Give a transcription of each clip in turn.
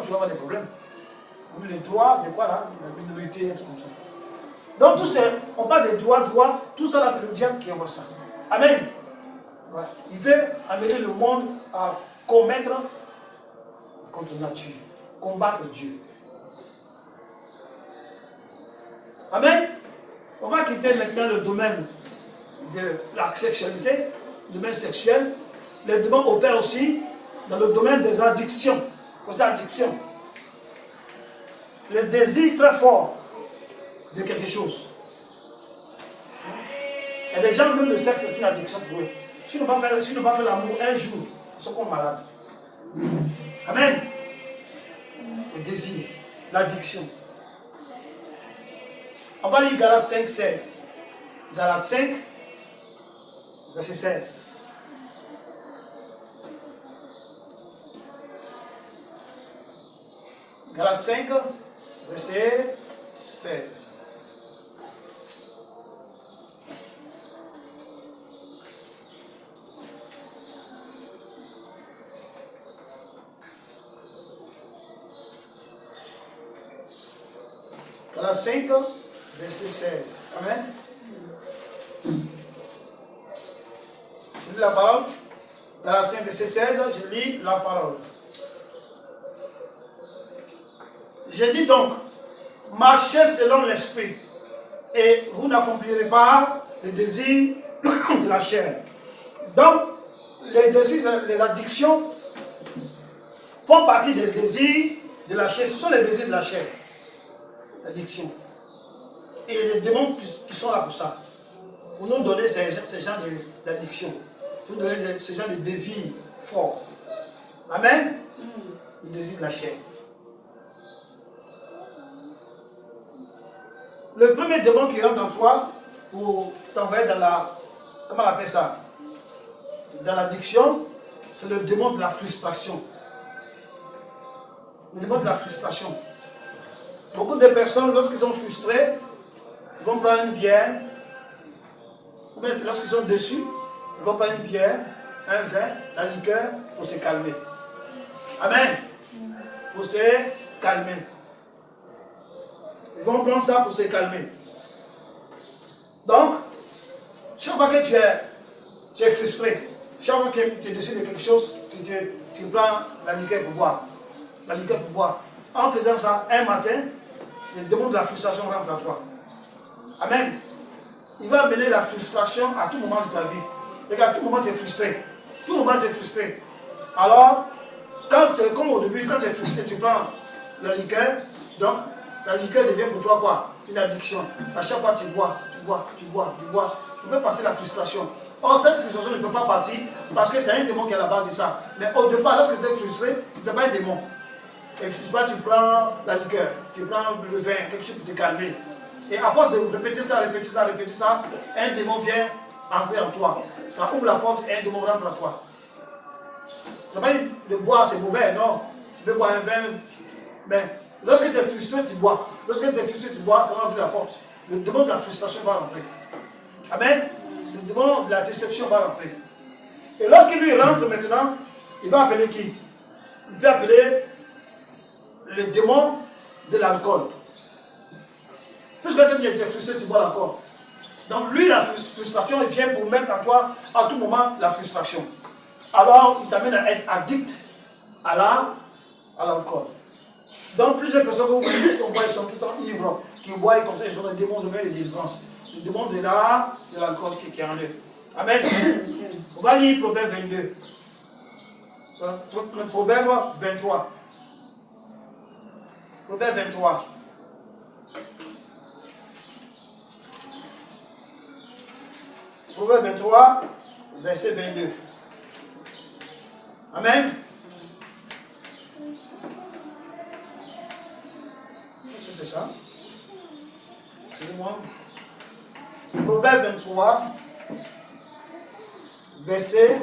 tu vas avoir des problèmes. Les droits, de quoi là? La minorité, et tout comme ça. Donc, tout ça, on parle des droits, tout ça là, c'est le diable qui envoie ça. Amen. Ouais. Il veut amener le monde à commettre contre nature, combattre Dieu. Amen. On va quitter maintenant le domaine de la sexualité, le domaine sexuel. Le domaine opère aussi dans le domaine des addictions. Aux addictions. Le désir très fort de quelque chose. Il y a des gens, même le sexe, c'est une addiction pour eux. Si nous ne pas faire l'amour un jour, ils sont comme malades. Amen. Le désir, l'addiction. On va lire Galates 5, 16. Galates 5, verset 16. Galates 5, verset 16. Galates 5, verset 16. Amen. Je lis la parole. Galates 5, verset 16, je lis la parole. Je dis donc, marchez selon l'esprit, et vous n'accomplirez pas les désirs de la chair. Donc, les désirs, les addictions font partie des désirs de la chair. Ce sont les désirs de la chair, l'addiction. Et les démons qui sont là pour ça, pour nous donner ces genres d'addiction, pour nous donner ce genre de désirs forts. Amen. Les désirs de la chair. Le premier démon qui rentre en toi pour t'envoyer dans la... Comment on appelle ça? Dans l'addiction, c'est le démon de la frustration. Le démon de la frustration. Beaucoup de personnes, lorsqu'ils sont frustrés, ils vont prendre une bière. Ou bien lorsqu'ils sont déçus, ils vont prendre une bière, un vin, la liqueur pour se calmer. Amen. Pour se calmer. Ils vont prendre ça pour se calmer. Donc, chaque fois que tu es frustré, chaque fois que tu décides de quelque chose, tu prends la liqueur pour boire. La liqueur pour boire. En faisant ça, un matin, le démon de la frustration rentre en toi. Amen. Il va amener la frustration à tout moment de ta vie. Et à tout moment, tu es frustré. Tout moment, tu es frustré. Alors, comme au début, quand tu es frustré, tu prends la liqueur. Donc, la liqueur devient pour toi quoi? Une addiction. À chaque fois, tu bois. Tu veux passer la frustration. Or, cette frustration ne peut pas partir parce que c'est un démon qui est à la base de ça. Mais au départ, lorsque tu es frustré, ce n'était pas un démon. Et tu prends la liqueur, tu prends le vin, quelque chose pour te calmer. Et à force de répéter ça, un démon vient entrer en toi. Ça ouvre la porte et un démon rentre en toi. On n'a pas dit de boire, c'est mauvais, non. Tu peux boire un vin, mais lorsque tu es frustré, tu bois. Lorsque tu es frustré, tu bois, ça va ouvrir la porte. Le démon de la frustration va rentrer. Amen. Le démon de la déception va rentrer. Et lorsqu'il lui rentre maintenant, il va appeler qui? Il peut appeler le démon de l'alcool. Puisque tu es frustré, tu bois l'alcool. Donc lui, la frustration, il vient pour mettre en toi à tout moment la frustration. Alors, il t'amène à être addict à l'alcool. Donc, plusieurs personnes que vous voyez, ils sont tout le temps ivres, qui boivent comme ça, ils ont des démons de mer et de délivrance. Le démon de l'alcool qui est en eux. Amen. On va lire Proverbe 22. Le Proverbe 23. Proverbe 23. Proverbe 23, verset 22. Amen. Qu'est-ce que c'est ça? Excusez-moi. Proverbe 23, verset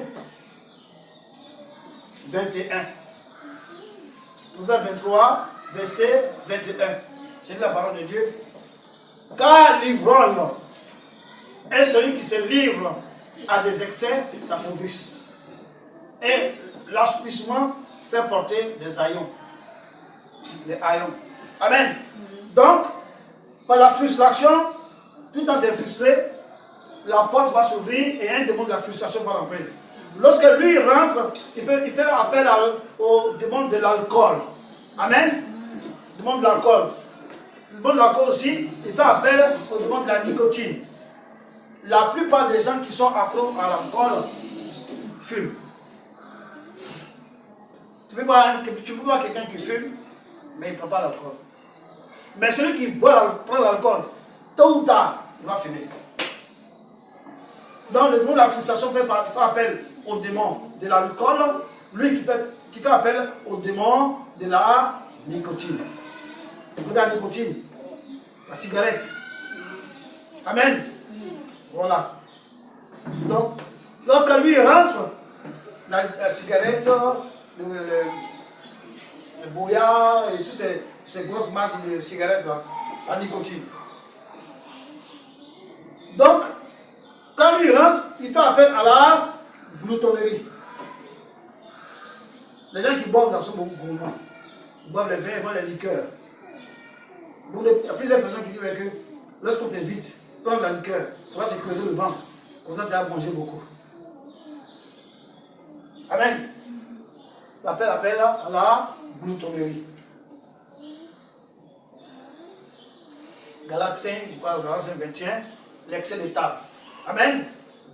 21. Proverbe 23, verset 21. C'est la parole de Dieu. Car l'ivrogne est celui qui se livre à des excès, ça pourrisse. Et l'assoupissement fait porter des haillons. les haillons. Amen. Donc, par la frustration, tout quand tu es frustré, la porte va s'ouvrir et un démon de la frustration va rentrer. Lorsque lui rentre, il fait appel au démon de l'alcool. Amen. Le démon de l'alcool. Le démon de l'alcool aussi, il fait appel au démon de la nicotine. La plupart des gens qui sont accros à l'alcool fument. Tu peux voir quelqu'un qui fume, mais il ne prend pas l'alcool. Mais celui qui prend l'alcool, tôt ou tard, il va fumer. Donc le démon de la frustration fait appel au démon de l'alcool, lui qui fait appel au démon de la nicotine. De la nicotine, la cigarette. Amen. Voilà. Donc, lorsque lui rentre, la cigarette, le bouillard et toutes ces grosses marques de cigarettes là, la nicotine. Donc, quand lui rentre, il fait appel à la gloutonnerie. Les gens qui boivent dans ce moment, ils boivent les vins, ils boivent les liqueurs. Donc, il y a plusieurs personnes qui disent que lorsqu'on t'invite, prendre la liqueur, ça va te creuser le ventre. Comme ça, tu vas manger beaucoup. Amen. Ça fait appel à la gloutonnerie. Galates 5, je crois, Galates 5, 21, l'excès de table. Amen.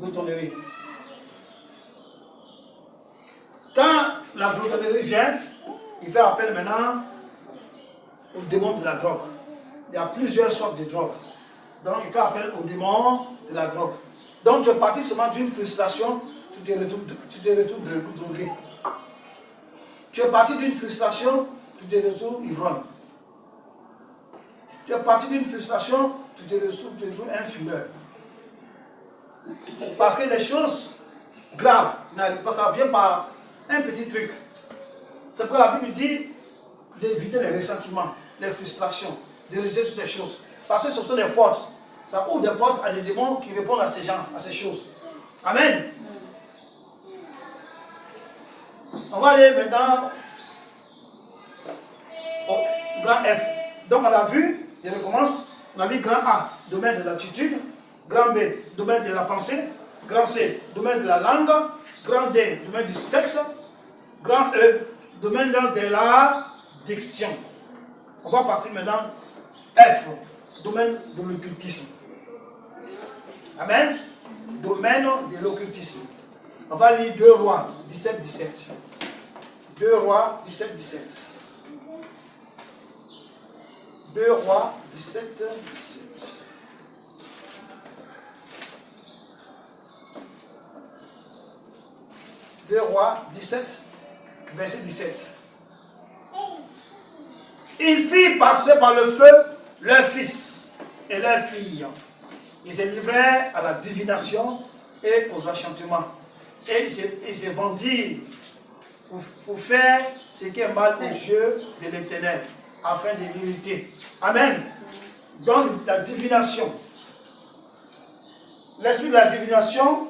Gloutonnerie. Quand la gloutonnerie vient, il fait appel maintenant au démon de la drogue. Il y a plusieurs sortes de drogues. Donc il fait appel au démon de la drogue. Donc tu es parti seulement d'une frustration, tu te retrouves drogué. Tu es parti d'une frustration, tu te retrouves ivrogne. Tu es parti d'une frustration, tu te retrouves un fumeur. Parce que les choses graves n'arrivent pas, ça vient par un petit truc. C'est pourquoi la Bible dit d'éviter les ressentiments, les frustrations, de rejeter toutes ces choses. Parce que ce sont des portes. Ça ouvre des portes à des démons qui répondent à ces gens, à ces choses. Amen. On va aller maintenant au grand F. Donc on a vu, je recommence, on a vu grand A, domaine des attitudes, grand B, domaine de la pensée, grand C, domaine de la langue, grand D, domaine du sexe, grand E, domaine de la diction. On va passer maintenant F, domaine de l'occultisme. Amen. Domaine de l'occultisme. On va lire 2 Rois 17, 17. 2 Rois 17, 17. 2 Rois 17, 17. Deux Rois 17, verset 17. Il fit passer par le feu leurs fils et leurs filles. Ils se livrèrent à la divination et aux enchantements. Et ils se vendirent pour faire ce qui est mal aux yeux de l'Éternel, afin de l'irriter. Amen. Donc la divination. L'esprit de la divination,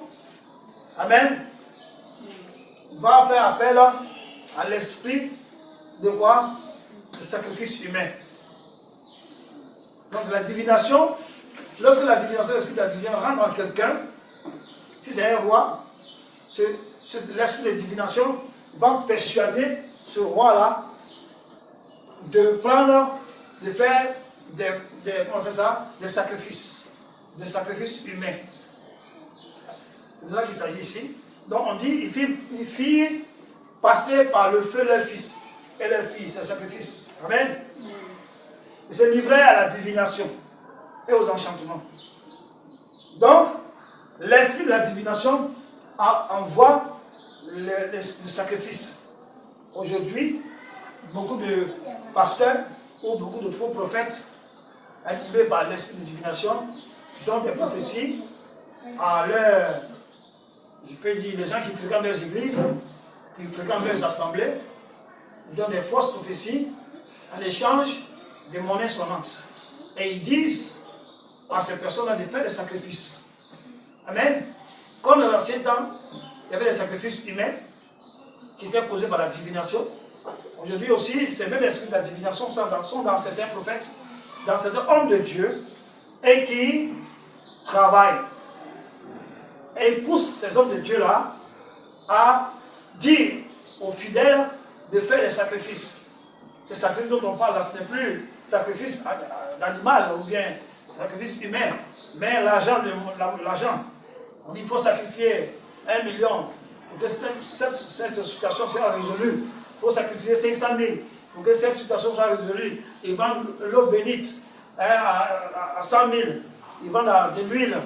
amen, va faire appel à l'esprit de quoi? De sacrifice humain. Donc c'est la divination. Lorsque la divination, l'esprit de la divination rentre en quelqu'un, si c'est un roi, l'esprit de divination va persuader ce roi-là de prendre, de faire des sacrifices humains. C'est de ça qu'il s'agit ici. Donc on dit, il fit passer par le feu leurs fils et leurs filles, c'est un sacrifice. Amen. Ils se livraient à la divination et aux enchantements. Donc, l'esprit de la divination envoie le sacrifice. Aujourd'hui, beaucoup de pasteurs ou beaucoup de faux prophètes animés par l'esprit de divination donnent des prophéties à leurs, je peux dire, les gens qui fréquentent leurs églises, qui fréquentent leurs assemblées, ils donnent des fausses prophéties en échange de monnaies sonnantes. Et ils disent à ces personnes-là de faire des sacrifices. Amen. Comme dans l'ancien temps, il y avait des sacrifices humains qui étaient causés par la divination. Aujourd'hui aussi, ces mêmes esprits de la divination sont dans certains prophètes, dans certains hommes de Dieu, et qui travaillent. Et ils poussent ces hommes de Dieu-là à dire aux fidèles de faire des sacrifices. Ces sacrifices dont on parle là, ce n'est plus sacrifice d'animal ou bien sacrifice humain, mais l'argent. On dit qu'il faut sacrifier 1 million pour que cette situation soit résolue. Il faut sacrifier 500 000 pour que cette situation soit résolue. Ils vendent l'eau bénite à 100 000. Ils vendent de l'huile,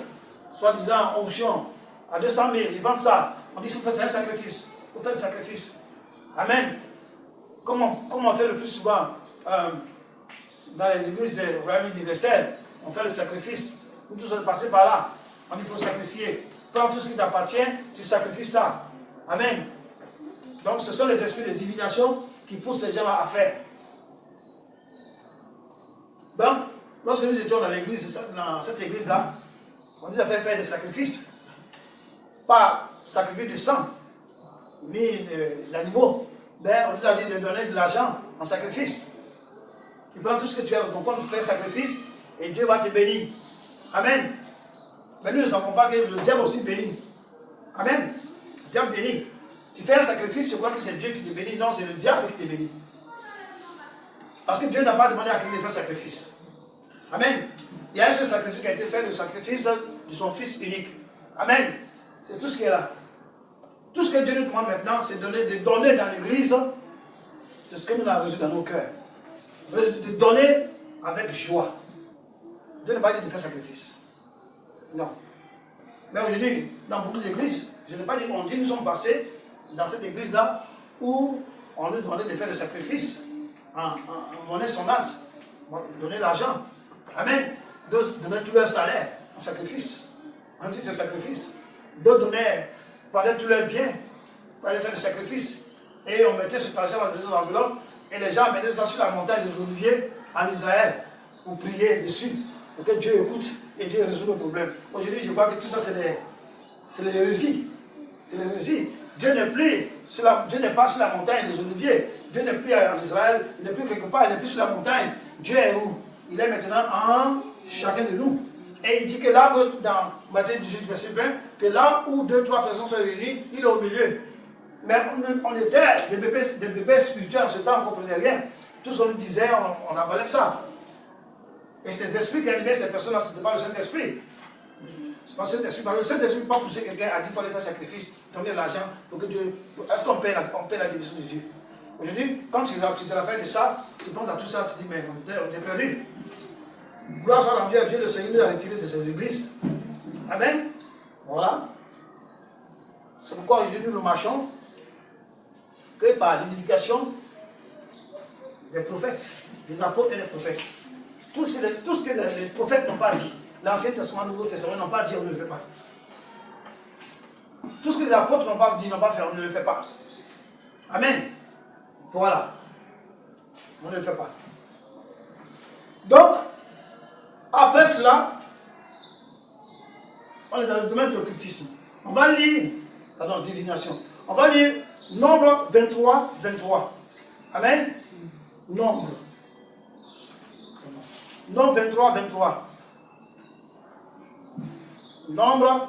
soi-disant onction, à 200 000. Ils vendent ça. On dit qu'il faut faire un sacrifice. Il faut faire un sacrifice. Amen. Comme on fait le plus souvent dans les églises de Royaume universel, on fait le sacrifice. Nous tous sommes passés par là. On dit qu'il faut sacrifier. Prends tout ce qui t'appartient, tu sacrifies ça. Amen. Donc ce sont les esprits de divination qui poussent ces gens-là à faire. Donc, lorsque nous étions dans l'église, dans cette église-là, on nous a fait faire des sacrifices. Pas sacrifier du sang, ni d'animaux. Mais on nous a dit de donner de l'argent en sacrifice. Tu prends tout ce que tu as dans ton compte, tu fais un sacrifice et Dieu va te bénir. Amen. Mais nous ne savons pas que le diable aussi bénit. Amen. Le diable bénit. Tu fais un sacrifice, tu crois que c'est Dieu qui te bénit. Non, c'est le diable qui te bénit. Parce que Dieu n'a pas demandé à qui de faire sacrifice. Amen. Il y a un seul sacrifice qui a été fait, le sacrifice de son Fils unique. Amen. C'est tout ce qui est là. Tout ce que Dieu nous demande maintenant, c'est de donner dans l'église. C'est ce que nous avons reçu dans nos cœurs. De donner avec joie. Dieu n'a pas dit de faire sacrifice. Non. Mais aujourd'hui, dans beaucoup d'églises, je n'ai pas dit, on dit, nous sommes passés dans cette église-là où on nous demandait de faire des sacrifices en monnaie sonnante, donner l'argent. Amen. D'autres donnaient tout leur salaire en sacrifice. On dit c'est sacrifice. D'autres vendaient tous leurs biens, il fallait faire des sacrifices. Et on mettait cet argent dans des enveloppes et les gens mettaient ça sur la montagne des Oliviers en Israël pour prier dessus, pour que Dieu écoute et Dieu résout le problème. Aujourd'hui, je crois que tout ça, c'est les hérésies. C'est les hérésies. Dieu n'est pas sur la montagne des Oliviers. Dieu n'est plus en Israël, il n'est plus quelque part, il n'est plus sur la montagne. Dieu est où? Il est maintenant en chacun de nous. Et il dit que là, dans Matthieu 18, verset 20, que là où 2, 3 personnes sont réunies, il est au milieu. Mais on était des bébés spirituels en ce temps, on ne comprenait rien. Tout ce qu'on nous disait, on avalait ça. Et ces esprits qui animaient ces personnes-là, ce n'était pas le Saint-Esprit. C'est pas le Saint-Esprit. Parce que le Saint-Esprit n'a pas poussé quelqu'un à dire qu'il fallait faire sacrifice, donner de l'argent pour que Dieu. Est-ce qu'on paie la bénédiction de Dieu? Aujourd'hui, quand tu te rappelles de ça, tu penses à tout ça, tu te dis, mais on t'est perdu. Gloire soit rendue à Dieu, le Seigneur nous a retiré de ses églises. Amen. Voilà. C'est pourquoi aujourd'hui nous marchons que par l'éducation des prophètes, des apôtres et des prophètes. Tout ce que les prophètes n'ont pas dit, l'Ancien Testament, le Nouveau Testament n'ont pas dit, on ne le fait pas. Tout ce que les apôtres n'ont pas dit, n'ont pas fait, on ne le fait pas. Amen. Voilà. On ne le fait pas. Donc, après cela, on est dans le domaine de l'occultisme. On va lire, pardon, divination. On va lire Nombre 23, 23. Amen. Nombre 23, 23. Nombre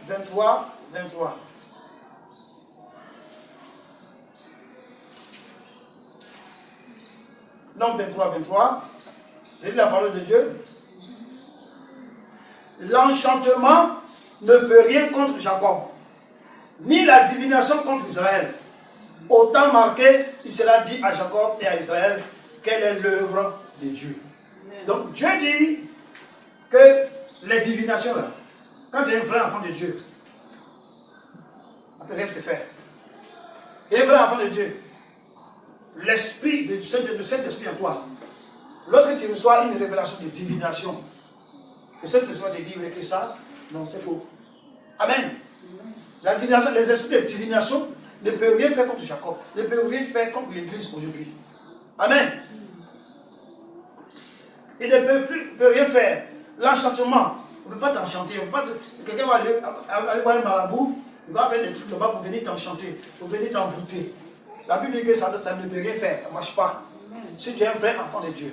23, 23. Nombre 23, 23. J'ai lu la parole de Dieu. L'enchantement ne peut rien contre Jacob, ni la divination contre Israël. Autant marqué, il sera dit à Jacob et à Israël quelle est l'œuvre de Dieu. Donc Dieu dit que les divinations là, quand tu es un vrai enfant de Dieu, on ne peut rien te faire. Et un vrai enfant de Dieu, l'esprit du Saint-Esprit en toi, lorsque tu reçois une révélation de divination, le Saint-Esprit te dit que ça, non, c'est faux. Amen. La divination, les esprits de divination ne peuvent rien faire contre Jacob, ne peuvent rien faire contre l'Église aujourd'hui. Amen. Il ne peut rien faire. L'enchantement, on ne peut pas t'enchanter. Quelqu'un va aller voir un marabout, il va faire des trucs là-bas pour venir t'enchanter, pour venir t'envoûter. La Bible dit que ça ne peut rien faire, ça ne marche pas. Si tu es un vrai enfant de Dieu.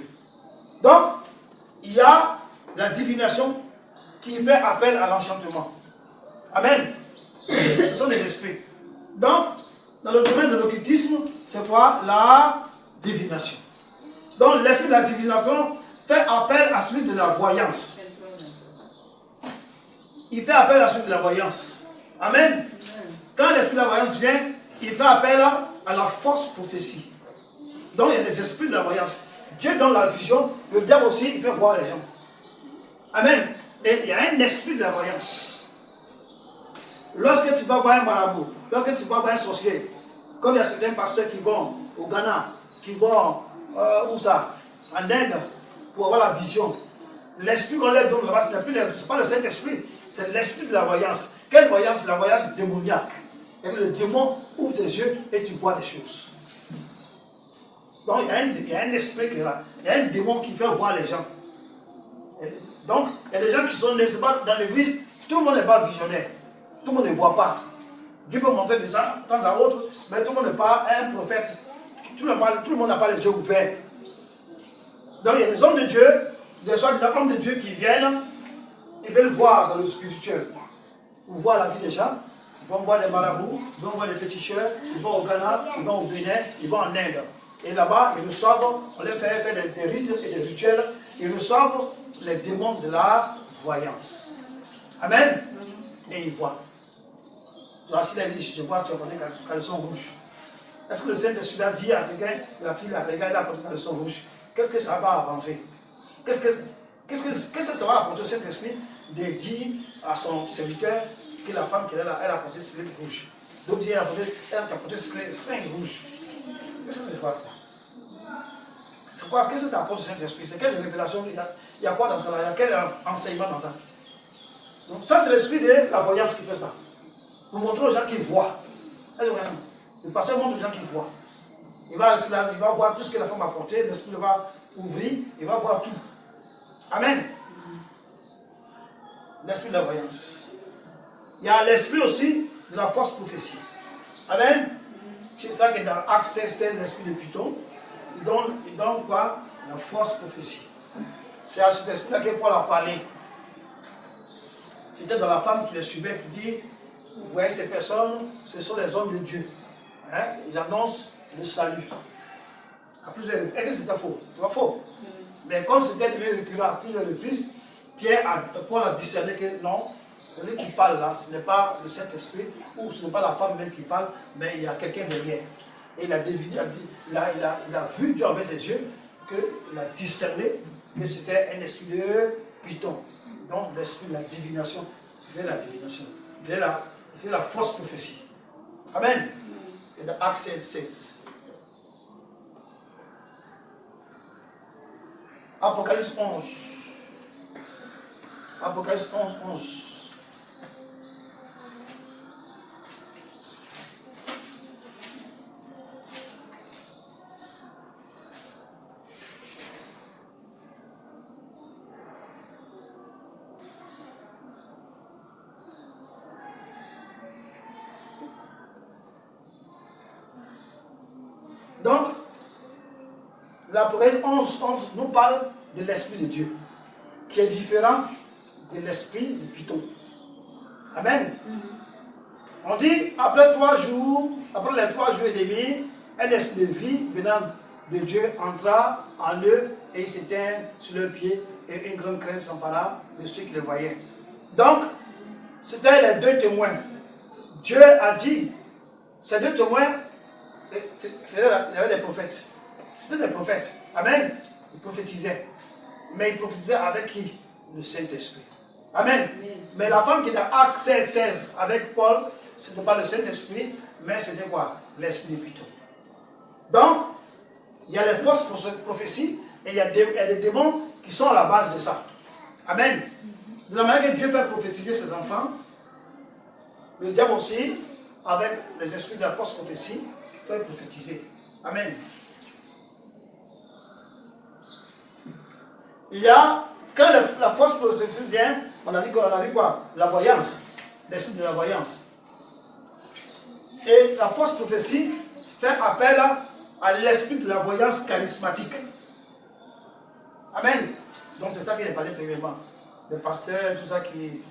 Donc, il y a la divination qui fait appel à l'enchantement. Amen. Ce sont les esprits. Donc, dans le domaine de l'occultisme, c'est quoi? La divination. Donc, l'esprit de la divination fait appel à celui de la voyance. Il fait appel à celui de la voyance. Amen. Quand l'esprit de la voyance vient, il fait appel à la fausse prophétie. Donc, il y a des esprits de la voyance. Dieu donne la vision, le diable aussi, il fait voir les gens. Amen. Et il y a un esprit de la voyance. Lorsque tu vas voir un marabout, lorsque tu vas voir un sorcier, comme il y a certains pasteurs qui vont au Ghana, qui vont où ça, en Inde, pour avoir la vision. L'esprit qu'on leur donne là-bas, ce n'est pas le Saint-Esprit, c'est l'esprit de la voyance. Quelle voyance? La voyance démoniaque. Et le démon ouvre tes yeux et tu vois des choses. Donc il y a un esprit qui est là. Il y a un démon qui fait voir les gens. Donc, il y a des gens qui sont nés, dans l'église, tout le monde n'est pas visionnaire. Tout le monde ne voit pas. Dieu peut montrer des gens de temps à autre, mais tout le monde n'est pas un prophète. Tout le monde n'a pas les yeux ouverts. Donc, il y a des hommes de Dieu, des soi-disant hommes de Dieu qui viennent, ils veulent voir dans le spirituel. Ils voient la vie des gens, ils vont voir les marabouts, ils vont voir les féticheurs, ils vont au Ghana, ils vont au Bénin, ils vont en Inde. Et là-bas, ils reçoivent, on leur fait faire des rites et des rituels, ils reçoivent les démons de la voyance. Amen. Et ils voient. S'il a dit, je vois, tu as porté un caleçon rouge. Est-ce que le Saint-Esprit a dit à quelqu'un, la fille, à quelqu'un, il a porté un caleçon rouge? Qu'est-ce que ça va avancer? Qu'est-ce que ça va apporter au Saint-Esprit de dire à son serviteur que la femme qui est là, elle a porté slip rouge? Donc, elle a porté string rouge. Qu'est-ce que c'est quoi ça? C'est quoi? Qu'est-ce que ça apporte au Saint-Esprit? C'est quelle révélation? Il y a quoi dans ça? Il y a quel enseignement dans ça? Donc ça, c'est l'esprit de la voyance qui fait ça. Pour montrer aux gens qui voient. Le pasteur montre aux gens qui voient. Il va voir tout ce que la femme a porté, l'esprit va ouvrir, il va voir tout. Amen. L'esprit de la voyance. Il y a l'esprit aussi de la fausse prophétie. Amen. C'est ça qui est dans Acte 16, l'esprit de Python. Il donne quoi? La fausse prophétie. C'est à cet esprit-là que Paul a parlé. C'était dans la femme qui les suivait, qui dit, vous voyez ces personnes, ce sont les hommes de Dieu. Hein? Ils annoncent le salut. À plusieurs reprises. Est-ce que c'était faux? C'était pas faux. Mais comme c'était devenu récurrent à plusieurs reprises, Paul a discerné que non, celui qui parle là, ce n'est pas le Saint-Esprit, ou ce n'est pas la femme même qui parle, mais il y a quelqu'un derrière. Et il a deviné, il a vu Dieu avec ses yeux, qu'il a discerné que c'était un esprit de Python. Donc l'esprit de la divination, vers la divination, vers la fausse prophétie. Amen. C'est dans Acte 16. Apocalypse 11. Apocalypse 11. Donc, l'Apocalypse 11 nous parle de l'Esprit de Dieu, qui est différent de l'Esprit de Python. Amen. On dit, après les 3 jours et demi, un esprit de vie venant de Dieu entra en eux et il s'éteint sur leurs pieds et une grande crainte s'empara de ceux qui le voyaient. Donc, c'était les 2 témoins. Dieu a dit, ces 2 témoins, il y avait des prophètes. C'était des prophètes. Amen. Ils prophétisaient. Mais ils prophétisaient avec qui? Le Saint-Esprit. Amen. Mais la femme qui était dans Acte 16 avec Paul, ce n'était pas le Saint-Esprit, mais c'était quoi? L'Esprit de Python. Donc, il y a les fausses prophéties et il y a des démons qui sont à la base de ça. Amen. De la manière que Dieu fait prophétiser ses enfants, le diable aussi, avec les esprits de la fausse prophétie, fait prophétiser. Amen. Il y a, quand la fausse prophétie vient, on a dit quoi? La voyance, l'esprit de la voyance. Et la fausse prophétie, fait appel à l'esprit de la voyance charismatique. Amen. Donc c'est ça qu'il a parlé premièrement. Les pasteurs, tout ça qui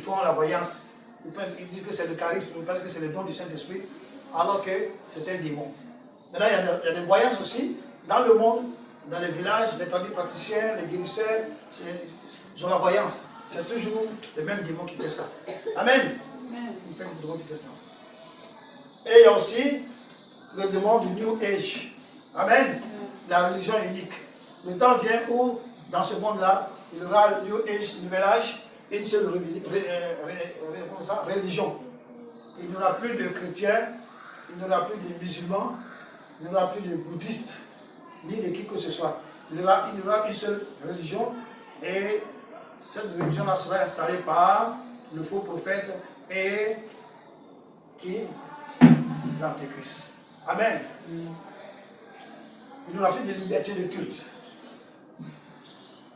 font la voyance, ils disent que c'est le charisme, ils pensent que c'est le don du Saint-Esprit, alors que c'est un démon. Maintenant, il y a des voyances aussi dans le monde, dans les villages, les tradipraticiens, les guérisseurs, ils ont la voyance. C'est toujours le même démon qui fait ça. Amen. Il fait le démon qui fait ça. Et il y a aussi le démon du New Age. Amen. La religion unique. Le temps vient où, dans ce monde-là, il y aura le New Age, le Nouvel Âge, une seule religion. Il n'y aura plus de chrétiens, il n'y aura plus de musulmans, il n'y aura plus de bouddhistes, ni de qui que ce soit. Il y aura une seule religion et cette religion-là sera installée par le faux prophète et qui l'Antéchrist. Amen. Il n'y aura plus de liberté de culte.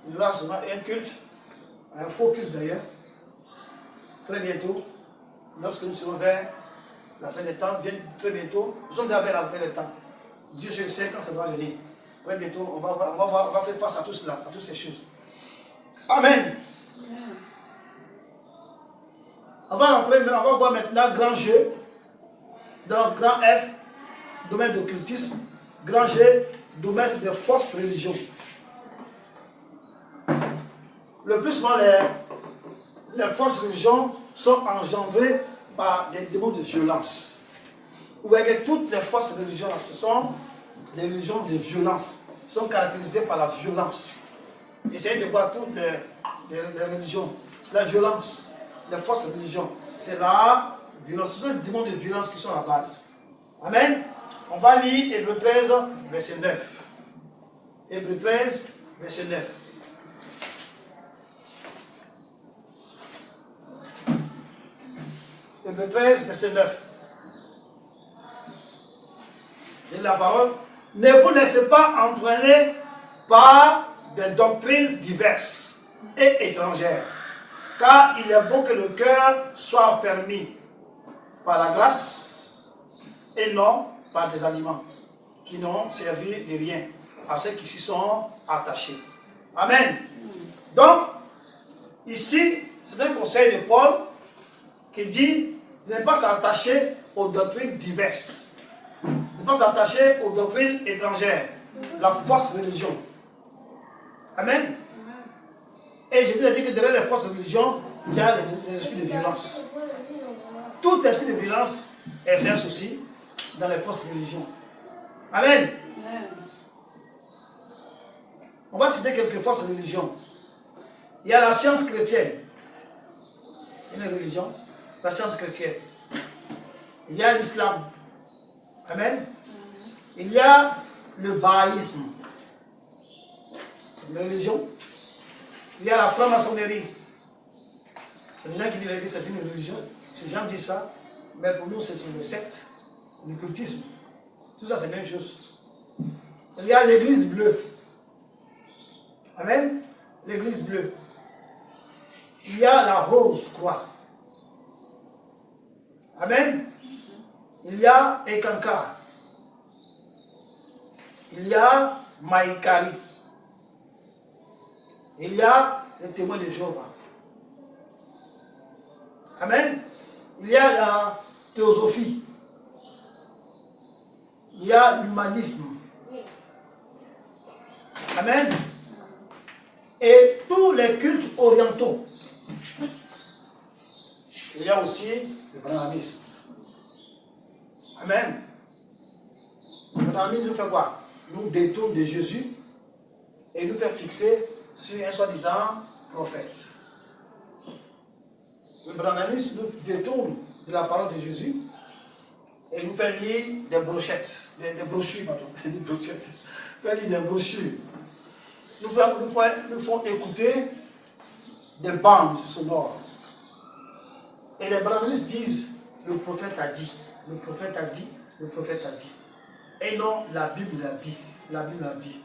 Il y aura seulement un culte, un faux culte d'ailleurs, très bientôt, lorsque nous serons vers la fin des temps, très bientôt, nous sommes déjà vers la fin des temps. Dieu seul sait quand ça va venir. Très bientôt, on va faire face à tout cela, à toutes ces choses. Amen. On va voir maintenant grand G, donc grand F, domaine d'occultisme, grand G, domaine de fausses religions. Le plus souvent, les fausses religions sont engendrées par des démons de violence. Vous voyez que toutes les fausses religions, ce sont des religions de violence, sont caractérisées par la violence. Essayez de voir toutes les religions, c'est la violence. Les fausses religions, c'est la violence. Ce sont les démons de violence qui sont à la base. Amen. On va lire Hébreux 13, verset 9. Hébreux 13, verset 9. Hébreux 13, verset 9. J'ai la parole. Ne vous laissez pas entraîner par des doctrines diverses et étrangères, car il est bon que le cœur soit affermi par la grâce et non par des aliments qui n'ont servi de rien à ceux qui s'y sont attachés. Amen. Donc, ici, c'est un conseil de Paul qui dit de ne pas s'attacher aux doctrines diverses, de ne pas s'attacher aux doctrines étrangères, la fausse religion. Amen. Et je vous ai dit que derrière les fausses religions, il y a des esprits de violence. Tout esprit de violence exerce aussi dans les fausses religions. Amen. On va citer quelques fausses religions. Il y a la science chrétienne. C'est une religion. La science chrétienne. Il y a l'islam. Amen. Il y a le bahaïsme. C'est une religion. Il y a la franc-maçonnerie. Il y a des gens qui disent que c'est une religion. Ces gens disent ça. Mais pour nous, c'est une secte. L'occultisme. Tout ça, c'est la même chose. Il y a l'église bleue. Amen. L'église bleue. Il y a la rose croix. Amen. Il y a Ekankar. Il y a Maïkari. Il y a le témoin de Jéhovah. Amen. Il y a la théosophie. Il y a l'humanisme. Amen. Et tous les cultes orientaux. Il y a aussi le brahmanisme. Amen. Le brahmanisme nous fait quoi? Nous détourne de Jésus et nous fait fixer sur un soi-disant prophète. Le brahmanisme nous détourne de la parole de Jésus et nous fait lire des brochettes, des brochures, pardon, des brochettes, fait lire des brochures. Nous font écouter des bandes sonores. Et les brahmanistes disent, le prophète a dit, le prophète a dit, le prophète a dit. Et non, la Bible a dit, la Bible a dit.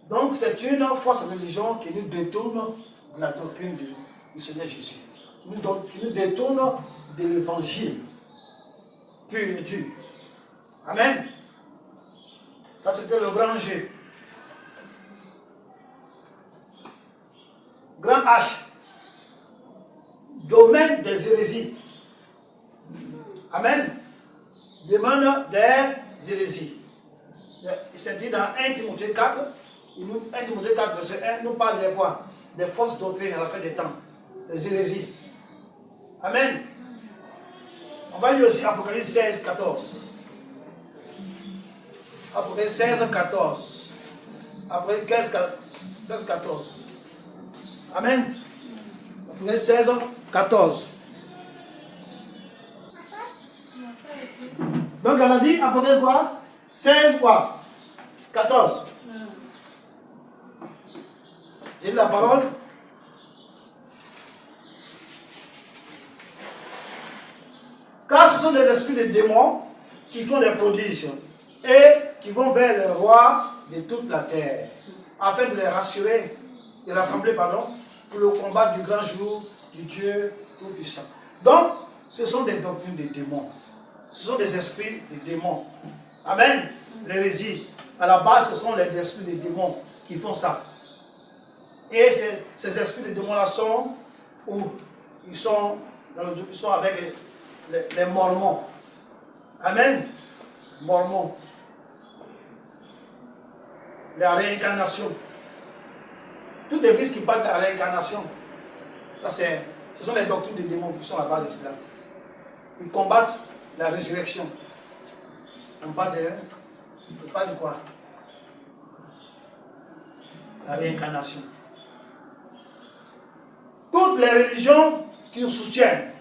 Donc c'est une fausse religion qui nous détourne de la doctrine du Seigneur Jésus. Qui nous détourne de l'évangile. pur et dur. Amen. Ça, c'était le grand G. Grand H. Domaine des hérésies. Amen. Domaine des hérésies. C'est dit dans 1 Timothée 4. 1 Timothée 4, verset 1, nous parle de quoi? Des fausses doctrines à la fin des temps. Des hérésies. Amen. On va lire aussi Apocalypse 16, 14. Apocalypse 16, 14. Apocalypse 16, 14. Amen. Apocalypse 16, 14. Donc elle a dit Apocalypse quoi? 16 quoi? 14. J'ai la parole. Car ce sont des esprits de démons qui font des prodiges et qui vont vers le roi de toute la terre, afin de les rassembler, pour le combat du grand jour du Dieu Tout-Puissant. Donc, ce sont des doctrines de démons. Ce sont des esprits de démons. Amen. L'hérésie. À la base, ce sont les esprits de démons qui font ça. Et ces esprits de démons-là sont où? Ils sont avec les Mormons. Amen. Mormons. La réincarnation. Toute église qui parle de la réincarnation, ce sont les doctrines des démons qui sont à la base de cela. Ils combattent la résurrection. On parle de quoi? La réincarnation. Toutes les religions qui soutiennent,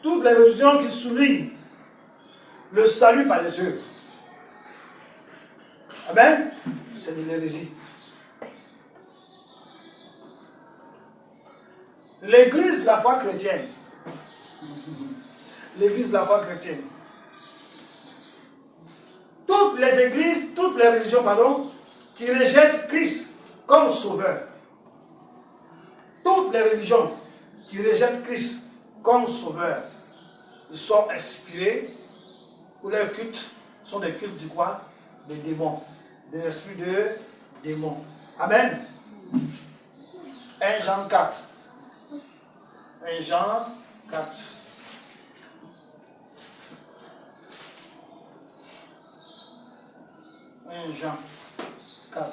toutes les religions qui soulignent le salut par les œuvres. Amen. C'est de l'hérésie. L'église de la foi chrétienne. L'église de la foi chrétienne. Toutes les églises, toutes les religions, qui rejettent Christ comme sauveur. Toutes les religions qui rejettent Christ comme sauveur sont inspirées, ou leurs cultes sont des cultes du quoi? Des démons, des esprits de démons. Amen. 1 Jean 4. 1 Jean 4. Jean 4.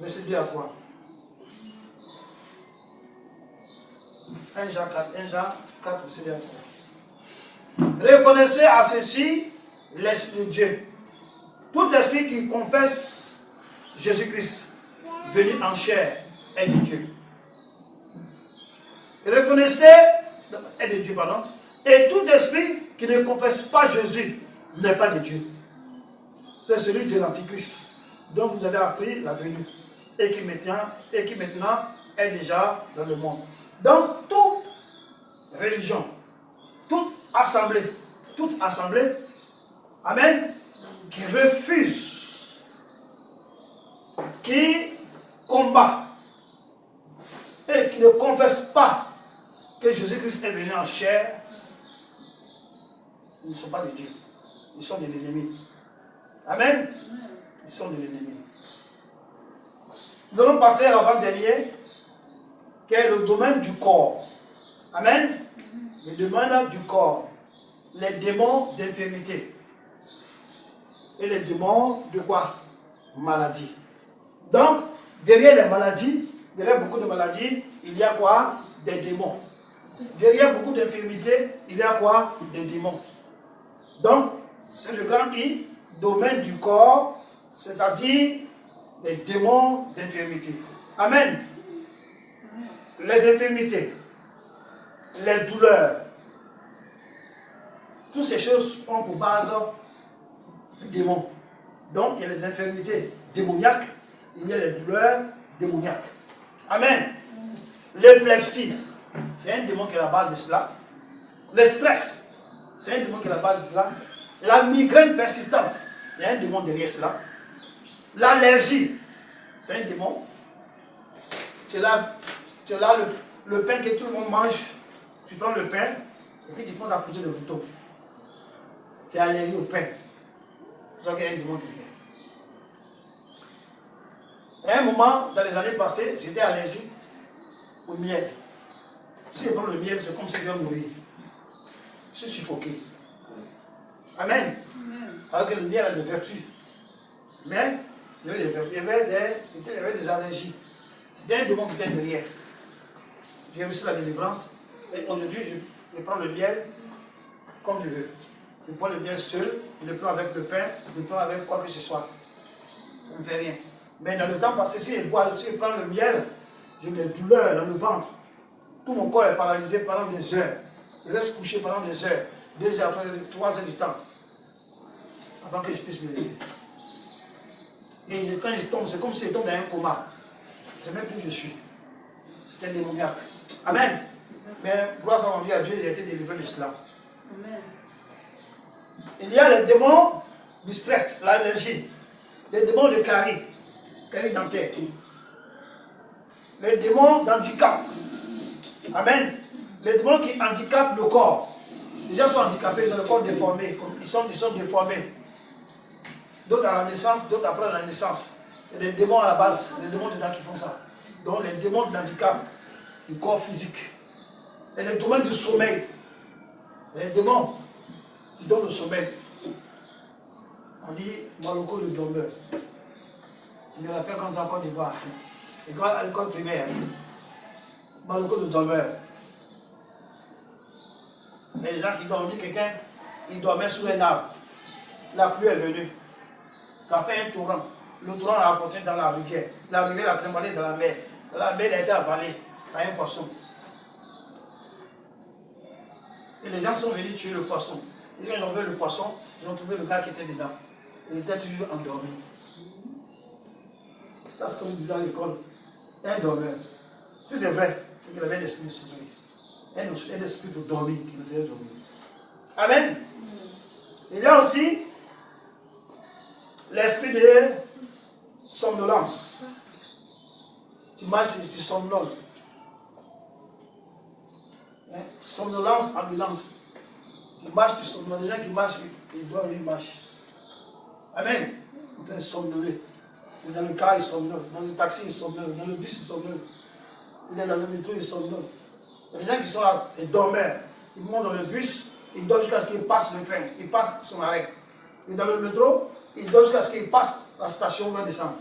Verset 2 à 3. 1 Jean 4, 1 Jean 4, verset 2 à 3. Reconnaissez à ceci l'Esprit de Dieu. Tout esprit qui confesse Jésus-Christ, venu en chair, est de Dieu. Reconnaissez, est de Dieu, et tout esprit qui ne confesse pas Jésus n'est pas de Dieu. C'est celui de l'Antichrist, dont vous avez appris la venue, et qui maintenant est déjà dans le monde. Donc, toute religion, toute assemblée, amen, qui refuse, qui combat, et qui ne confesse pas que Jésus-Christ est venu en chair, ils ne sont pas de Dieu. Ils sont de l'ennemi. Amen. Ils sont de l'ennemi. Nous allons passer à l'avant-dernier, qui est le domaine du corps. Amen. Le domaine du corps. Les démons d'infirmité. Et les démons de quoi? Maladie. Donc, derrière les maladies, derrière beaucoup de maladies, il y a quoi? Des démons. Derrière beaucoup d'infirmités, il y a quoi? Des démons. Donc, c'est le grand I, domaine du corps, c'est-à-dire les démons d'infirmité. Amen. Les infirmités, les douleurs, toutes ces choses ont pour base les démons. Donc, il y a les infirmités démoniaques, il y a les douleurs démoniaques. Amen. L'épilepsie, c'est un démon qui est à la base de cela. Le stress, c'est un démon qui est à la base de cela. La migraine persistante, il y a un démon derrière cela. L'allergie, c'est un démon. Tu as là le pain que tout le monde mange. Tu prends le pain, Et puis tu commences à pousser le couteau. Tu es allergique au pain. C'est ça qu'il y a un démon derrière. À un moment, dans les années passées, j'étais allergique au miel. Si je prends le miel, c'est comme si je vais mourir. Je suis suffoqué. Amen. Alors que le miel a des vertus. Mais il y avait des vertus. Il y avait des allergies. C'était un démon qui était derrière. J'ai reçu la délivrance. Et aujourd'hui, je prends le miel comme je veux. Je prends le miel seul, je le prends avec le pain, je le prends avec quoi que ce soit. Ça ne me fait rien. Mais dans le temps passé, si je prends le miel, j'ai des douleurs dans le ventre. Tout mon corps est paralysé pendant des heures. Je reste couché pendant des heures. 2 heures, 3 heures du temps. Avant que je puisse me lever. Et quand je tombe, c'est comme si je tombe dans un coma. C'est même plus je suis. C'est un démoniaque. Amen. Mais grâce à Dieu, j'ai été délivré de cela. Amen. Il y a les démons du stress, l'allergie. Les démons de carie dentaire. Les démons d'handicap. Amen. Les démons qui handicapent le corps. Les gens sont handicapés, ils ont le corps déformé. Ils sont déformés. D'autres à la naissance, d'autres après la naissance. Il y a des démons à la base, les démons dedans qui font ça. Donc les démons de l'handicap, du corps physique. Et les démons du sommeil. Les démons qui donnent le sommeil. On dit Maloko le dormeur. Je me rappelle quand j'étais en Côte d'Ivoire, à l'école primaire. Maloko le dormeur. Et les gens qui dorment, on dit quelqu'un, il dormait sous un arbre. La pluie est venue. Ça fait un torrent. Le torrent a apporté dans la rivière. La rivière a tremblé dans la mer. La mer a été avalée par un poisson. Et les gens sont venus tuer le poisson. Ils ont enlevé le poisson, ils ont trouvé le gars qui était dedans. Il était toujours endormi. Ça, c'est ce qu'on disait à l'école. Un dormeur. Si c'est vrai, c'est qu'il avait un esprit de sommeil. Un esprit de dormir qui nous faisait dormir. Amen. Il y a aussi l'esprit de somnolence. Tu marches et tu somnoles. Somnolence ambulante. Tu marches, tu somnoles. Les gens qui marchent, ils marchent. Amen. Ils sont somnolés. Dans le car, ils somnolent. Dans le taxi, ils somnolent. Dans le bus, ils somnolent. Il est dans le métro, ils somnolent. Il y a des gens qui sont là, des dormeurs. Ils montent dans le bus, ils dorment jusqu'à ce qu'ils passent le train. Ils passent son arrêt. Et dans le métro, ils dorment jusqu'à ce qu'ils passent la station où ils vont descendre.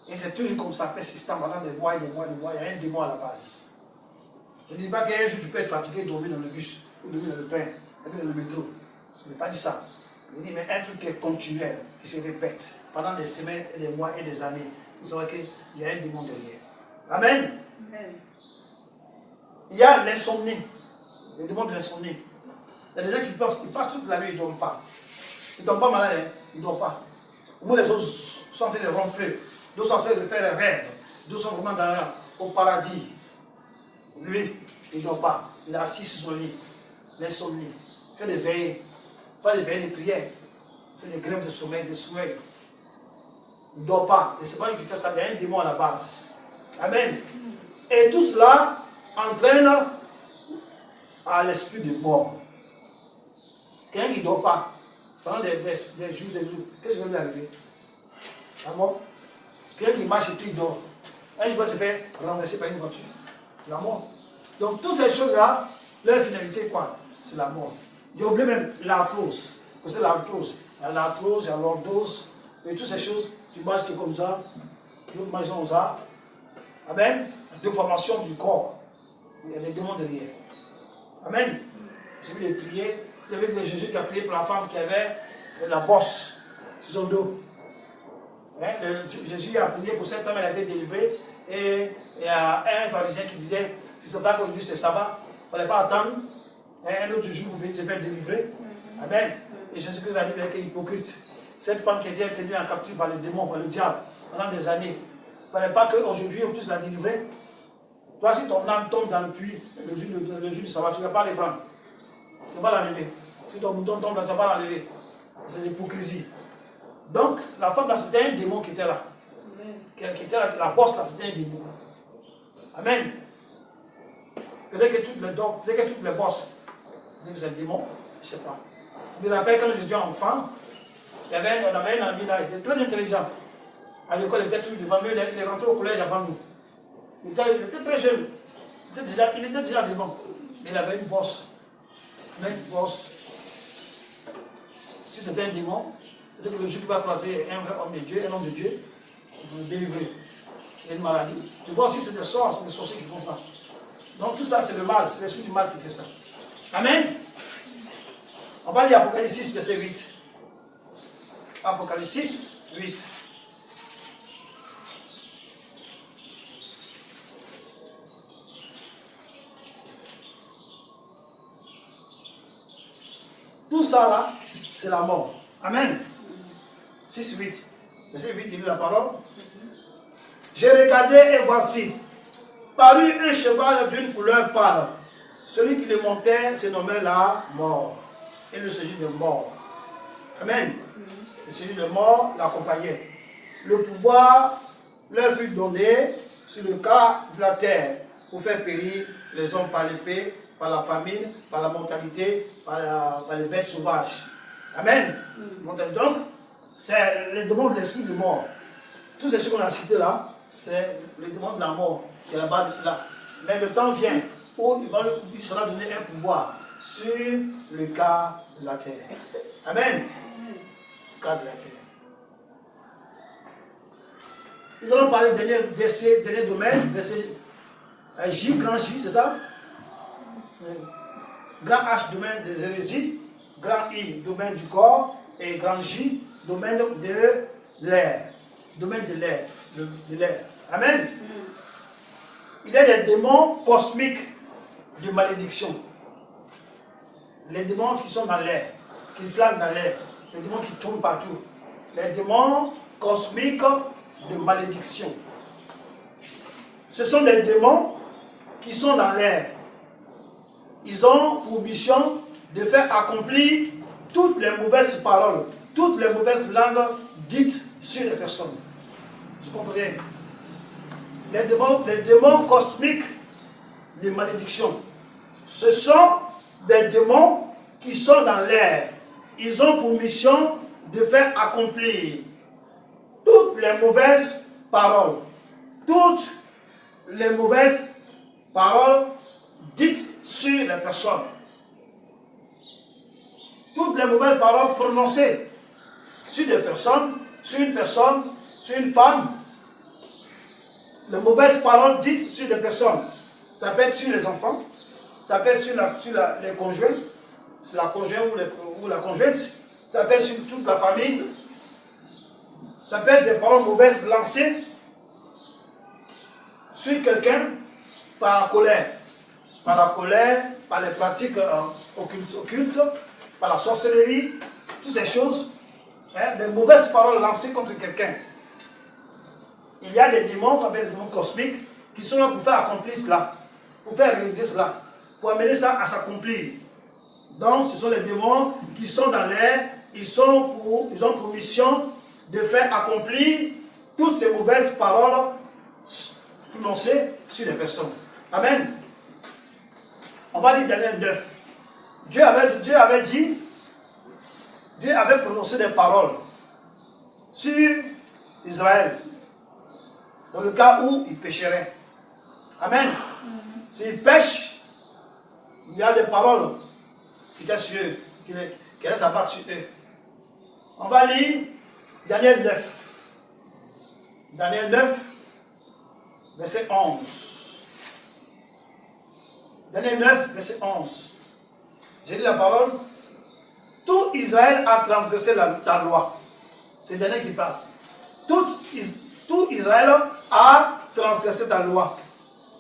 Et c'est toujours comme ça, persistant pendant des mois et des mois et des mois. Il y a un démon à la base. Je ne dis pas qu'un jour tu peux être fatigué, dormir dans le bus, ou dormir dans le train, ou dans le métro. Je n'ai pas dit ça. Je dis, mais un truc qui est continuel, qui se répète pendant des semaines, et des mois et des années. Vous saurez qu'il y a un démon derrière. Amen. Amen. Il y a l'insomnie, le démon de l'insomnie. Il y a des gens qui passent toute la nuit, ils ne dorment pas. Ils ne dorment pas malades, hein? Ils ne dorment pas. Au moins, les autres sont en train de ronfler, d'autres sont en train de faire des rêves, d'autres sont vraiment au paradis. Lui, il ne dort pas. Il est assis sur son lit. L'insomnie. Il fait des veillées. Pas des veillées de prière. Il fait des grèves de sommeil, Il ne dort pas. Et ce n'est pas lui qui fait ça. Il y a un démon à la base. Amen. Et tout cela entraîne à l'esprit de mort. Quelqu'un qui ne dort pas pendant des jours, qu'est-ce qui va lui arriver? La mort. Quelqu'un qui marche et puis il dort. Un jour, il va se faire renverser par une voiture. La mort. Donc, toutes ces choses-là, leur finalité, quoi? C'est la mort. J'ai oublié même l'arthrose. C'est l'arthrose. Il y a l'arthrose, il y a l'ordose. Et toutes ces choses, tu manges comme ça, tu manges comme ça. Amen. Déformation du corps. Il y a des démons derrière. Amen. C'est lui de prier. Il y avait Jésus qui a prié pour la femme qui avait la bosse sur son dos. Jésus a prié pour cette femme, elle a été délivrée. Et il y a un pharisien qui disait, si ce n'est pas qu'aujourd'hui c'est sabbat, il ne fallait pas attendre. Un autre jour, vous venez se faire délivrer. Amen. Et Jésus-Christ a dit qu'il était hypocrite. Cette femme qui était tenue en captive par le démon, par le diable, pendant des années, il ne fallait pas qu'aujourd'hui on puisse la délivrer. Toi, si ton âme tombe dans le puits, le jour du sabbat, tu ne vas pas les prendre. Tu ne vas pas l'enlever. Si ton mouton tombe, tu ne vas pas l'enlever. C'est l'hypocrisie. Donc, la femme là, c'était un démon qui était là. Qui était là, la bosse là, c'était un démon. Amen. Peut-être que toutes les bosses C'est un démon, je ne sais pas. Je me rappelle quand j'étais enfant, on avait un ami là, il était très intelligent. À l'école, il était tout devant nous, il est rentré au collège avant nous. Il était très jeune, il était déjà devant. Mais il avait une bosse. Une bosse. Si c'était un démon, peut-être que le jour qui va croiser un vrai homme de Dieu, un homme de Dieu, il va le délivrer. C'est une maladie. Tu vois aussi, c'est des sorts, c'est des sorciers qui font ça. Donc tout ça, c'est le mal, c'est l'esprit du mal qui fait ça. Amen. On va lire Apocalypse 6, verset 8. Apocalypse 6, 8. Tout ça là, c'est la mort. Amen. 6, 8. Verset 8, il dit la parole. J'ai regardé et voici, parut un cheval d'une couleur pâle. Celui qui le montait se nommait la mort. Et le séjour de mort. Amen. Le séjour de mort l'accompagnait. Le pouvoir leur fut donné sur le cas de la terre pour faire périr les hommes par l'épée, par la famine, par la mortalité, par les bêtes sauvages. Amen. Donc, c'est les démons de l'esprit de mort. Tous ces choses qu'on a cités là, c'est les démons de la mort qui est la base de cela. Mais le temps vient où il sera donné un pouvoir sur le cas de la terre. Amen. Le cas de la terre. Nous allons parler de dernier domaine, J, grand J, c'est ça? Grand H, domaine des hérésies, grand I, domaine du corps, et grand J, domaine de l'air. Domaine de l'air. De l'air. Amen. Il y a des démons cosmiques de malédiction. Les démons qui sont dans l'air, qui flanquent dans l'air, les démons qui tournent partout. Les démons cosmiques de malédiction. Ce sont des démons qui sont dans l'air. Ils ont pour mission de faire accomplir toutes les mauvaises paroles, toutes les mauvaises langues dites sur les personnes. Vous comprenez? Les démons cosmiques de malédiction. Ce sont des démons qui sont dans l'air. Ils ont pour mission de faire accomplir toutes les mauvaises paroles. Toutes les mauvaises paroles dites sur les personnes. Toutes les mauvaises paroles prononcées sur des personnes, sur une personne, sur une femme. Les mauvaises paroles dites sur des personnes. Ça peut être sur les enfants, ça peut être sur les conjoints, sur la conjointe ou la conjointe, ça peut être sur toute la famille. Ça peut être des paroles mauvaises lancées sur quelqu'un par la colère. Par les pratiques occultes, par la sorcellerie, toutes ces choses, des mauvaises paroles lancées contre quelqu'un. Il y a des démons, qu'on appelle des démons cosmiques, qui sont là pour faire accomplir cela, pour faire réaliser cela, pour amener ça à s'accomplir. Donc, ce sont les démons qui sont dans l'air, ils ont pour mission de faire accomplir toutes ces mauvaises paroles prononcées sur les personnes. Amen. On va lire Daniel 9. Dieu avait prononcé des paroles sur Israël, dans le cas où il pécherait. Amen. S'il pêche, il y a des paroles qui étaient sur eux, qui allaient s'abattre sur eux. On va lire Daniel 9. Daniel 9, verset 11. Daniel 9, verset 11. J'ai dit la parole. Tout Israël a transgressé ta loi. C'est Daniel qui parle. Tout Israël a transgressé ta loi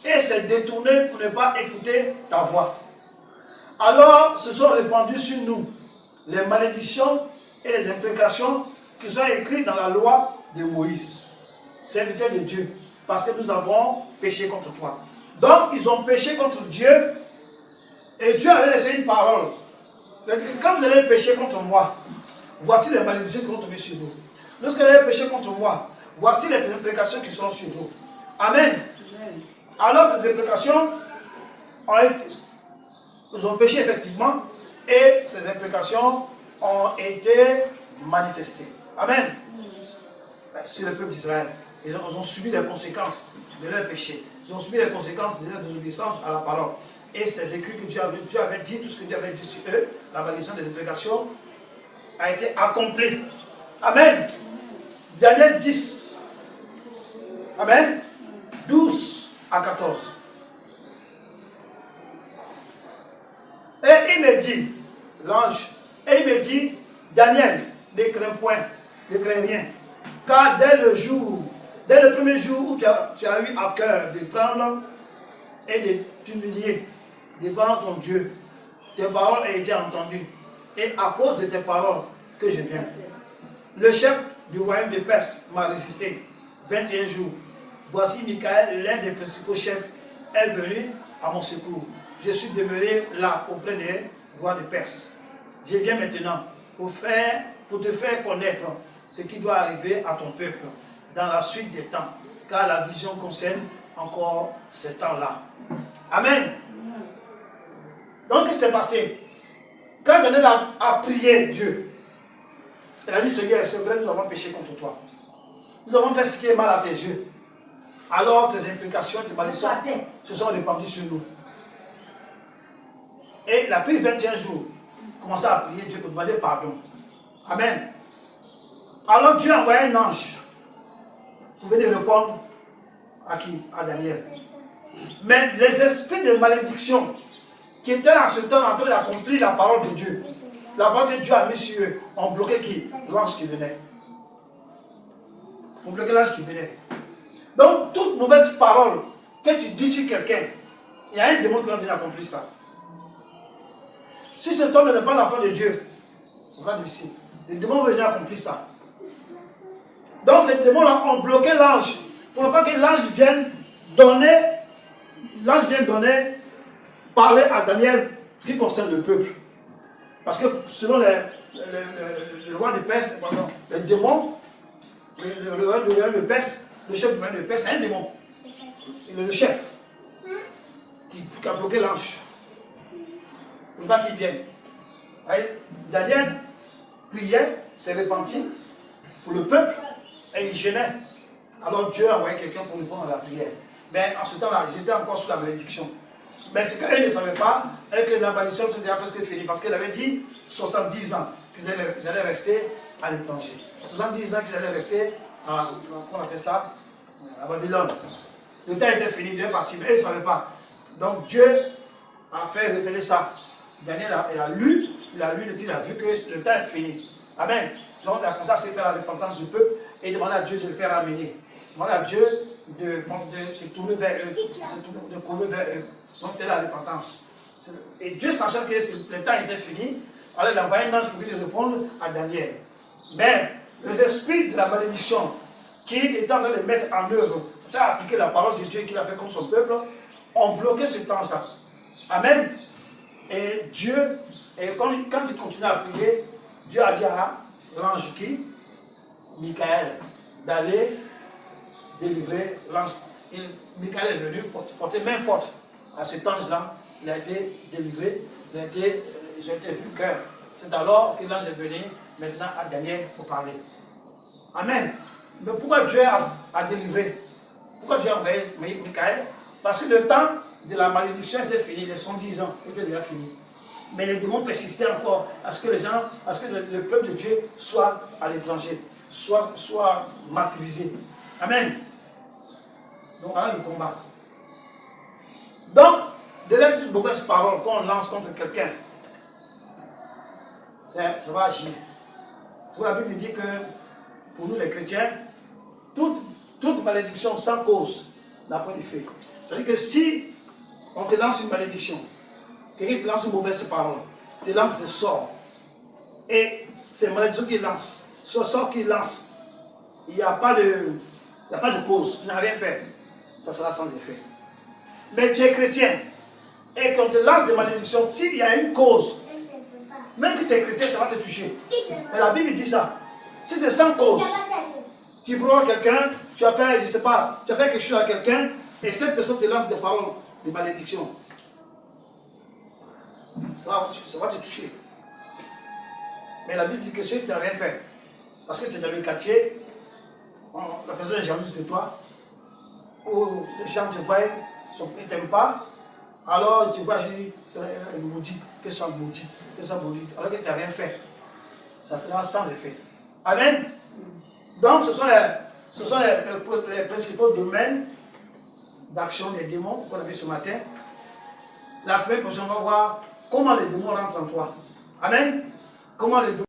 et s'est détourné pour ne pas écouter ta voix. Alors se sont répandues sur nous les malédictions et les imprécations qui sont écrites dans la loi de Moïse, serviteur de Dieu, parce que nous avons péché contre toi. Donc ils ont péché contre Dieu et Dieu avait laissé une parole. Il a dit que quand vous allez pécher contre moi, voici les malédictions qui vont tomber sur vous. Lorsque vous allez pécher contre moi, voici les imprécations qui sont sur vous. Amen. Alors ces imprécations ont été Ils ont péché effectivement et ces implications ont été manifestées. Amen. Sur le peuple d'Israël. Ils ont subi les conséquences de leur péché. Ils ont subi les conséquences de leur désobéissance à la parole. Et ces écrits que Dieu avait dit, tout ce que Dieu avait dit sur eux, la malédiction des implications, a été accompli. Amen. Daniel 10. Amen. 12 à 14. Et il me dit, l'ange, et il me dit, Daniel, ne crains point, ne crains rien. Car dès le premier jour où tu as eu à cœur de prendre et de t'humilier devant ton Dieu, tes paroles ont été entendues. Et à cause de tes paroles que je viens. Le chef du royaume de Perse m'a résisté 21 jours. Voici Michael, l'un des principaux chefs, est venu à mon secours. Je suis demeuré là auprès des rois de Perse. Je viens maintenant pour te faire connaître ce qui doit arriver à ton peuple dans la suite des temps, car la vision concerne encore ces temps-là. Amen. Donc, qu'est-ce qui s'est passé? Quand Daniel a prié Dieu, il a dit, Seigneur, c'est vrai, nous avons péché contre toi. Nous avons fait ce qui est mal à tes yeux. Alors, tes implications, tes malédictions se sont répandues sur nous. Et il a pris 21 jours, commencé à prier Dieu pour demander pardon. Amen. Alors Dieu a envoyé un ange pour venir répondre à qui? À Daniel. Mais les esprits de malédiction qui étaient en ce temps en train d'accomplir la parole de Dieu, la parole que Dieu a mis sur eux, ont bloqué qui? L'ange qui venait. Ont bloqué l'ange qui venait. Donc, toute mauvaise parole que tu dis sur quelqu'un, il y a un démon qui va venir accomplir ça. Si cet homme n'est pas l'enfant de Dieu, ce sera difficile. Le démon va venir accomplir ça. Donc, ces démons-là ont bloqué l'ange pour ne pas que l'ange vienne donner, parler à Daniel ce qui concerne le peuple. Parce que selon le roi de Perse, pardon, les démons, le roi de Perse, le chef du royaume de Perse, c'est un démon. C'est le chef qui a bloqué l'ange. Pour ne pas qu'il vienne. Daniel priait, s'est repenti pour le peuple et il gênait. Alors Dieu a envoyé quelqu'un pour répondre à la prière. Mais en ce temps-là, ils étaient encore sous la malédiction. Mais ce qu'eux ne savaient pas, est que la malédiction c'était déjà presque finie. Parce qu'elle avait dit 70 ans qu'ils allaient rester à l'étranger. 70 ans qu'ils allaient rester à, comment on appelle ça, à Babylone. Le temps était fini, Dieu est parti, mais eux ne savaient pas. Donc Dieu a fait révéler ça. Daniel il a lu, il a vu que le temps est fini. Amen. Donc il a commencé à se faire la repentance du peuple et demander à Dieu de le faire amener. Demander à Dieu de se tourner vers eux, de courir vers eux. Donc c'est la repentance. Et Dieu, sachant que le temps était fini, alors il a envoyé un ange pour lui répondre à Daniel. Mais les esprits de la malédiction qui étaient en train de mettre en œuvre, pour faire appliquer la parole de Dieu qu'il a fait contre son peuple, ont bloqué cet ange-là. Amen. Et Dieu, quand il continue à prier, Dieu a dit à l'ange qui, Michael, d'aller délivrer l'ange. Michael est venu porter main forte à cet ange-là. Il a été délivré, ils ont été vus cœur. C'est alors que l'ange est venu maintenant à Daniel pour parler. Amen. Mais pourquoi Dieu a délivré? Pourquoi Dieu a envoyé Michael? Parce que le temps de la malédiction était fini, les 110 ans étaient déjà finis. Mais les démons persistaient encore à ce que le peuple de Dieu soit à l'étranger, soit martyrisé. Amen. Donc voilà le combat. Donc, de la toute mauvaise parole qu'on lance contre quelqu'un, ça va agir. La Bible dit que pour nous les chrétiens, toute malédiction sans cause n'a pas d'effet. C'est-à-dire que si on te lance une malédiction, quelqu'un te lance une mauvaise parole, te lance des sorts, et ces malédictions qu'il lance, ce sort qu'il lance, il n'y a pas de cause, tu n'as rien fait, ça sera sans effet. Mais tu es chrétien, et qu'on te lance des malédictions, s'il y a une cause, même que tu es chrétien, ça va te toucher. Mais la Bible dit ça. Si c'est sans cause, tu prends quelqu'un, tu as fait, je sais pas, tu as fait quelque chose à quelqu'un, et cette personne te lance des paroles de malédiction. ça va te toucher. Mais la Bible dit que si tu n'as rien fait, parce que tu es dans le quartier, la personne est jalouse de toi, ou les gens te voient, ils ne t'aiment pas, alors tu vois, elle maudit, qu'elle soit maudite, alors que tu n'as rien fait. Ça sera sans effet. Amen. Donc, ce sont les principaux domaines d'action des démons qu'on a vu ce matin. La semaine prochaine, on va voir comment les démons rentrent en toi. Amen. Comment les démons